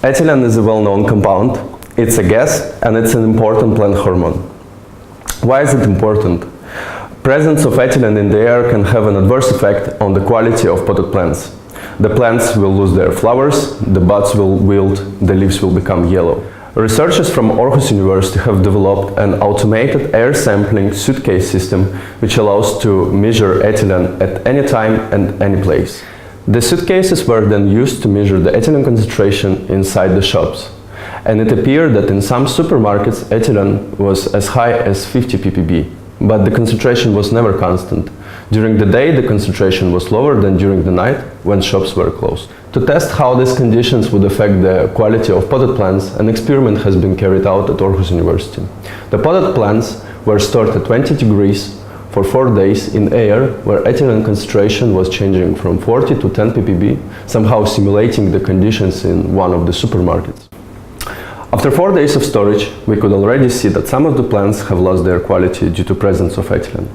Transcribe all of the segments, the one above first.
Ethylene is a well-known compound. It's a gas and it's an important plant hormone. Why is it important? Presence of ethylene in the air can have an adverse effect on the quality of potted plants. The plants will lose their flowers, the buds will wilt, the leaves will become yellow. Researchers from Aarhus University have developed an automated air sampling suitcase system which allows to measure ethylene at any time and any place. The suitcases were then used to measure the ethylene concentration inside the shops. And it appeared that in some supermarkets ethylene was as high as 50 ppb, but the concentration was never constant. During the day the concentration was lower than during the night when shops were closed. To test how these conditions would affect the quality of potted plants, an experiment has been carried out at Aarhus University. The potted plants were stored at 20 degrees for 4 days in air where ethylene concentration was changing from 40 to 10 ppb, somehow simulating the conditions in one of the supermarkets. After 4 days of storage, we could already see that some of the plants have lost their quality due to presence of ethylene.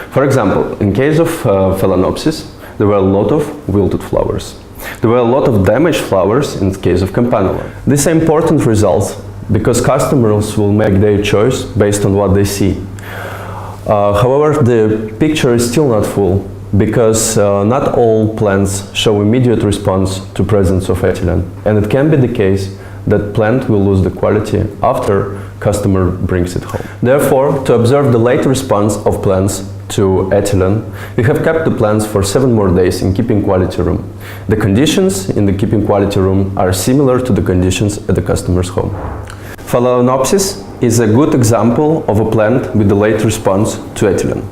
For example, in case of Phalaenopsis, there were a lot of wilted flowers. There were a lot of damaged flowers in the case of Campanula. These are important results because customers will make their choice based on what they see. However, the picture is still not full because not all plants show immediate response to presence of ethylene, and it can be the case that plant will lose the quality after customer brings it home. Therefore, to observe the late response of plants to ethylene, we have kept the plants for 7 more days in keeping quality room. The conditions in the keeping quality room are similar to the conditions at the customer's home. Phalaenopsis is a good example of a plant with a late response to ethylene.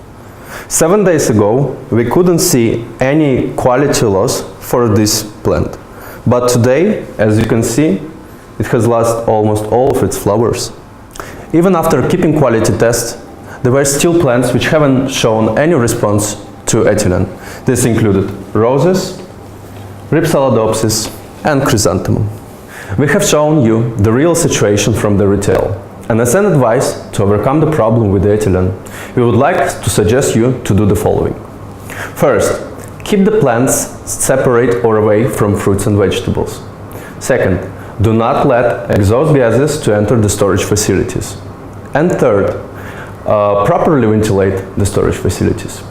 7 days ago, we couldn't see any quality loss for this plant. But today, as you can see, it has lost almost all of its flowers. Even after keeping quality tests, there were still plants which haven't shown any response to ethylene. This included roses, Rhipsaladopsis and chrysanthemum. We have shown you the real situation from the retail. And as an advice to overcome the problem with ethylene, we would like to suggest you to do the following. First, keep the plants separate or away from fruits and vegetables. Second, do not let exhaust gases to enter the storage facilities. And third, properly ventilate the storage facilities.